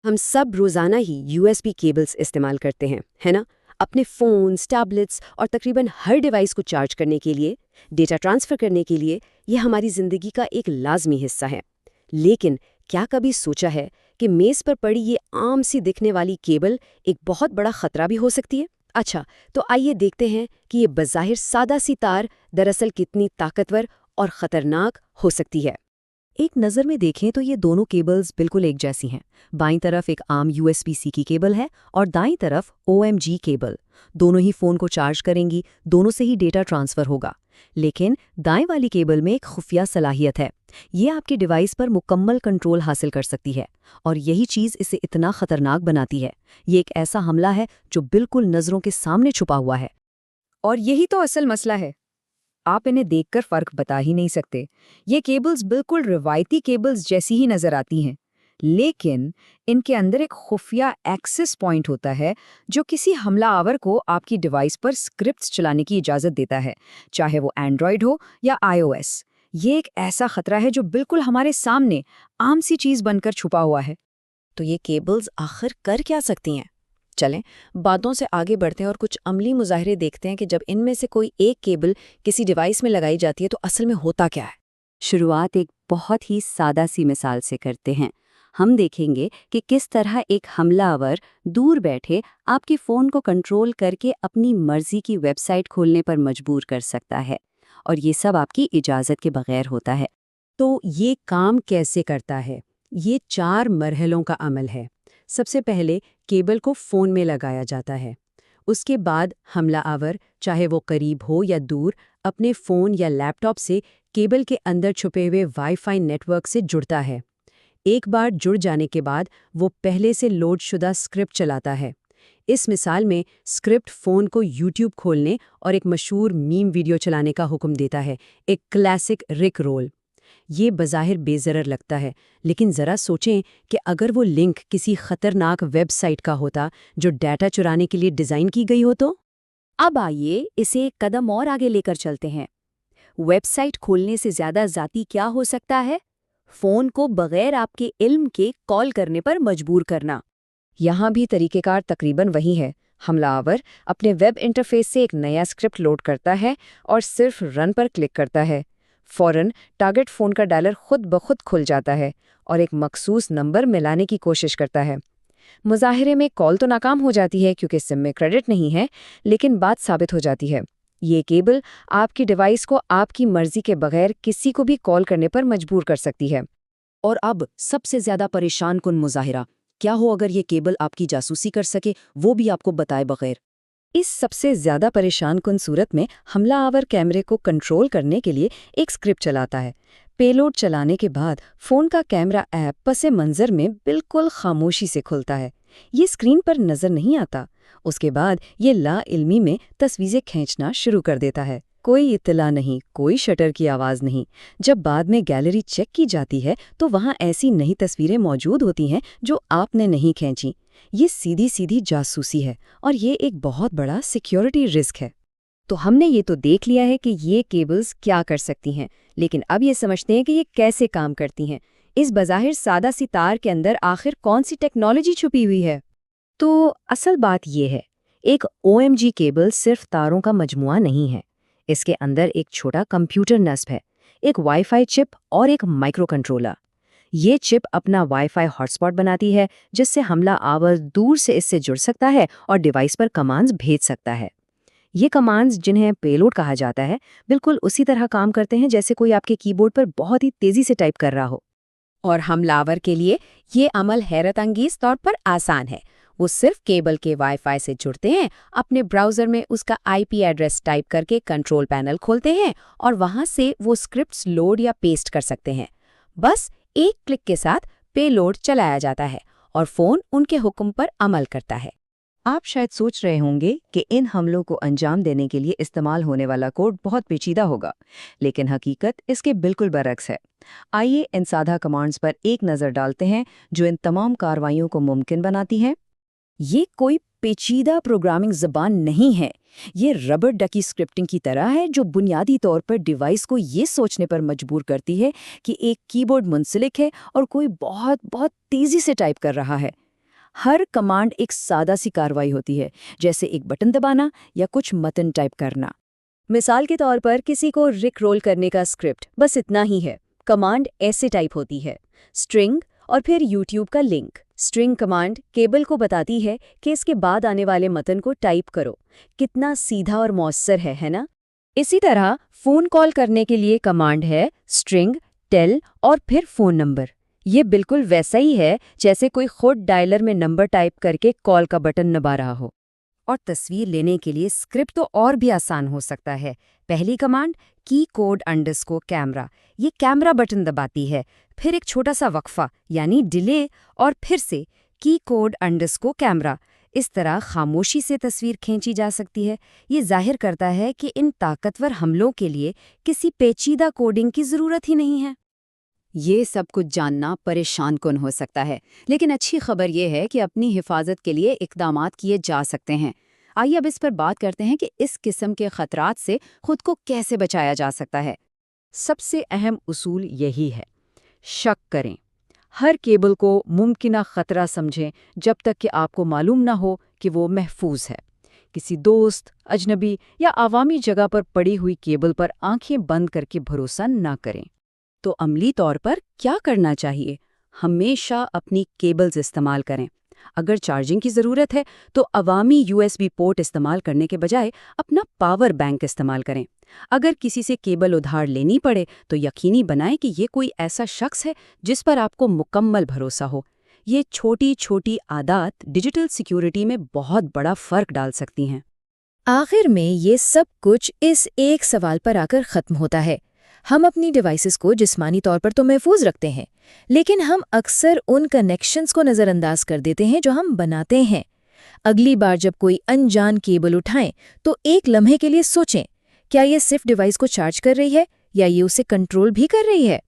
हम सब रोज़ाना ही यूएसबी केबल्स इस्तेमाल करते हैं, है ना? अपने फ़ोन्स, टैबलेट्स और तकरीबन हर डिवाइस को चार्ज करने के लिए, डेटा ट्रांसफ़र करने के लिए, ये हमारी ज़िंदगी का एक लाज़मी हिस्सा है। लेकिन क्या कभी सोचा है कि मेज़ पर पड़ी ये आम सी दिखने वाली केबल एक बहुत बड़ा ख़तरा भी हो सकती है? अच्छा, तो आइए देखते हैं कि ये बज़ाहिर सादा सी तार दरअसल कितनी ताकतवर और ख़तरनाक हो सकती है। एक नज़र में देखें तो ये दोनों केबल्स बिल्कुल एक जैसी हैं। बाईं तरफ एक आम यूएसबी-सी की केबल है और दाईं तरफ ओएमजी केबल। दोनों ही फ़ोन को चार्ज करेंगी, दोनों से ही डेटा ट्रांसफ़र होगा। लेकिन दाएं वाली केबल में एक खुफिया सलाहियत है। ये आपके डिवाइस पर मुकम्मल कंट्रोल हासिल कर सकती है और यही चीज़ इसे इतना खतरनाक बनाती है। ये एक ऐसा हमला है जो बिल्कुल नज़रों के सामने छुपा हुआ है। और यही तो असल मसला है। आप इन्हें देखकर फर्क बता ही नहीं सकते। ये केबल्स बिल्कुल रिवायती केबल्स जैसी ही नजर आती हैं, लेकिन इनके अंदर एक खुफिया एक्सेस पॉइंट होता है जो किसी हमलावर को आपकी डिवाइस पर स्क्रिप्ट्स चलाने की इजाज़त देता है, चाहे वो एंड्रॉयड हो या आईओएस। ये एक ऐसा खतरा है जो बिल्कुल हमारे सामने आम सी चीज़ बनकर छुपा हुआ है। तो ये केबल्स आखिर कर क्या सकती हैं? चलें, बातों से आगे बढ़ते हैं और कुछ अमली मुजाहरे देखते हैं कि जब इनमें से कोई एक केबल किसी डिवाइस में लगाई जाती है तो असल में होता क्या है। शुरुआत एक बहुत ही सादा सी मिसाल से करते हैं। हम देखेंगे कि किस तरह एक हमलावर दूर बैठे आपके फ़ोन को कंट्रोल करके अपनी मर्जी की वेबसाइट खोलने पर मजबूर कर सकता है, और ये सब आपकी इजाज़त के बगैर होता है। तो ये काम कैसे करता है? ये 4 मरहलों का अमल है। सबसे पहले केबल को फ़ोन में लगाया जाता है। उसके बाद हमलावर, चाहे वो करीब हो या दूर, अपने फ़ोन या लैपटॉप से केबल के अंदर छुपे हुए वाईफाई नेटवर्क से जुड़ता है। एक बार जुड़ जाने के बाद वो पहले से लोडशुदा स्क्रिप्ट चलाता है। इस मिसाल में स्क्रिप्ट फ़ोन को यूट्यूब खोलने और एक मशहूर मीम वीडियो चलाने का हुक्म देता है, एक क्लासिक रिक रोल। ये बज़ाहिर बेज़रर लगता है, लेकिन ज़रा सोचें कि अगर वो लिंक किसी खतरनाक वेबसाइट का होता जो डाटा चुराने के लिए डिज़ाइन की गई हो तो? अब आइए इसे एक कदम और आगे लेकर चलते हैं। वेबसाइट खोलने से ज़्यादा ज़ाती क्या हो सकता है? फ़ोन को बगैर आपके इल्म के कॉल करने पर मजबूर करना। यहाँ भी तरीक़ेकार तकरीबन वही है। हमलावर अपने वेब इंटरफेस से एक नया स्क्रिप्ट लोड करता है और सिर्फ रन पर क्लिक करता है। फ़ौरन टारगेट फ़ोन का डायलर खुद ब खुद खुल जाता है और एक मखसूस नंबर मिलाने की कोशिश करता है। मुज़ाहिरे में कॉल तो नाकाम हो जाती है क्योंकि सिम में क्रेडिट नहीं है, लेकिन बात साबित हो जाती है। ये केबल आपकी डिवाइस को आपकी मर्जी के बगैर किसी को भी कॉल करने पर मजबूर कर सकती है। और अब सबसे ज़्यादा परेशान कुन मुज़ाहिरा, क्या हो अगर ये केबल आपकी जासूसी कर सके, वो भी आपको बताए बगैर? इस सबसे ज़्यादा परेशान कुन सूरत में हमलावर कैमरे को कंट्रोल करने के लिए एक स्क्रिप्ट चलाता है। पेलोड चलाने के बाद फ़ोन का कैमरा ऐप पसे मंज़र में बिल्कुल खामोशी से खुलता है। ये स्क्रीन पर नज़र नहीं आता। उसके बाद ये लाइल्मी में तस्वीरें खींचना शुरू कर देता है। कोई इत्तला नहीं, कोई शटर की आवाज़ नहीं। जब बाद में गैलरी चेक की जाती है तो वहाँ ऐसी नई तस्वीरें मौजूद होती हैं जो आपने नहीं खींची। ये सीधी सीधी जासूसी है और ये एक बहुत बड़ा सिक्योरिटी रिस्क है। तो हमने ये तो देख लिया है कि ये केबल्स क्या कर सकती हैं, लेकिन अब ये समझते हैं कि ये कैसे काम करती हैं। इस बज़ाहिर सादा सी तार के अंदर आखिर कौन सी टेक्नोलॉजी छुपी हुई है? तो असल बात ये है, एक ओएमजी केबल सिर्फ तारों का मजमुआ नहीं है। इसके अंदर एक छोटा कंप्यूटर नस्ब है, एक वाईफाई चिप और एक माइक्रो कंट्रोलर। ये चिप अपना वाईफाई हॉटस्पॉट बनाती है, जिससे हमलावर दूर से इससे जुड़ सकता है और डिवाइस पर कमांड्स भेज सकता है। ये कमांड्स, जिन्हें पेलोड कहा जाता है, बिल्कुल उसी तरह काम करते हैं जैसे कोई आपके कीबोर्ड पर बहुत ही तेजी से टाइप कर रहा हो। और हमलावर के लिए ये अमल हैरत अंगेज तौर पर आसान है। वो सिर्फ केबल के वाईफाई से जुड़ते हैं, अपने ब्राउज़र में उसका आईपी एड्रेस टाइप करके कंट्रोल पैनल खोलते हैं और वहाँ से वो स्क्रिप्ट्स लोड या पेस्ट कर सकते हैं। बस एक क्लिक के साथ पेलोड चलाया जाता है और फ़ोन उनके हुक्म पर अमल करता है। आप शायद सोच रहे होंगे कि इन हमलों को अंजाम देने के लिए इस्तेमाल होने वाला कोड बहुत पेचीदा होगा, लेकिन हकीकत इसके बिल्कुल बरक्स है। आइए इन सादा कमांड्स पर एक नज़र डालते हैं जो इन तमाम कार्रवाइयों को मुमकिन बनाती हैं। ये कोई पेचीदा प्रोग्रामिंग ज़बान नहीं है। ये रबर डकी स्क्रिप्टिंग की तरह है जो बुनियादी तौर पर डिवाइस को ये सोचने पर मजबूर करती है कि एक कीबोर्ड मुंसलिक है और कोई बहुत बहुत तेज़ी से टाइप कर रहा है। ہر کمانڈ ایک سادہ سی کارروائی ہوتی ہے، جیسے ایک بٹن دبانا یا کچھ متن ٹائپ کرنا۔ مثال کے طور پر کسی کو رک رول کرنے کا اسکرپٹ بس اتنا ہی ہے۔ کمانڈ ایسے ٹائپ ہوتی ہے: اسٹرنگ اور پھر یوٹیوب کا لنک۔ اسٹرنگ کمانڈ کیبل کو بتاتی ہے کہ اس کے بعد آنے والے متن کو ٹائپ کرو۔ کتنا سیدھا اور مؤثر ہے نا؟ اسی طرح فون کال کرنے کے لیے کمانڈ ہے اسٹرنگ ٹیل اور پھر فون نمبر۔ یہ بالکل ویسا ہی ہے جیسے کوئی خود ڈائلر میں نمبر ٹائپ کر کے کال کا بٹن دبا رہا ہو۔ اور تصویر لینے کے لیے اسکرپٹ تو اور بھی آسان ہو سکتا ہے۔ پہلی کمانڈ کی کوڈ _ کیمرا، یہ کیمرا بٹن دباتی ہے، پھر ایک چھوٹا سا وقفہ یعنی ڈیلے اور پھر سے کی کوڈ _ کیمرا۔ اس طرح خاموشی سے تصویر کھینچی جا سکتی ہے۔ یہ ظاہر کرتا ہے کہ ان طاقتور حملوں کے لیے کسی پیچیدہ کوڈنگ کی ضرورت ہی نہیں ہے۔ یہ سب کچھ جاننا پریشان کن ہو سکتا ہے، لیکن اچھی خبر یہ ہے کہ اپنی حفاظت کے لیے اقدامات کیے جا سکتے ہیں۔ آئیے اب اس پر بات کرتے ہیں کہ اس قسم کے خطرات سے خود کو کیسے بچایا جا سکتا ہے۔ سب سے اہم اصول یہی ہے: شک کریں۔ ہر کیبل کو ممکنہ خطرہ سمجھیں جب تک کہ آپ کو معلوم نہ ہو کہ وہ محفوظ ہے۔ کسی دوست، اجنبی یا عوامی جگہ پر پڑی ہوئی کیبل پر آنکھیں بند کر کے بھروسہ نہ کریں۔ تو عملی طور پر کیا کرنا چاہیے؟ ہمیشہ اپنی کیبلز استعمال کریں۔ اگر چارجنگ کی ضرورت ہے تو عوامی USB پورٹ استعمال کرنے کے بجائے اپنا پاور بینک استعمال کریں۔ اگر کسی سے کیبل ادھار لینی پڑے تو یقینی بنائیں کہ یہ کوئی ایسا شخص ہے جس پر آپ کو مکمل بھروسہ ہو۔ یہ چھوٹی چھوٹی عادات ڈیجیٹل سیکیورٹی میں بہت بڑا فرق ڈال سکتی ہیں۔ آخر میں یہ سب کچھ اس ایک سوال پر آ کر ختم ہوتا ہے۔ ہم اپنی ڈیوائسز کو جسمانی طور پر تو محفوظ رکھتے ہیں، لیکن ہم اکثر ان کنیکشنز کو نظر انداز کر دیتے ہیں جو ہم بناتے ہیں۔ اگلی بار جب کوئی انجان کیبل اٹھائیں تو ایک لمحے کے لیے سوچیں، کیا یہ صرف ڈیوائس کو چارج کر رہی ہے یا یہ اسے کنٹرول بھی کر رہی ہے؟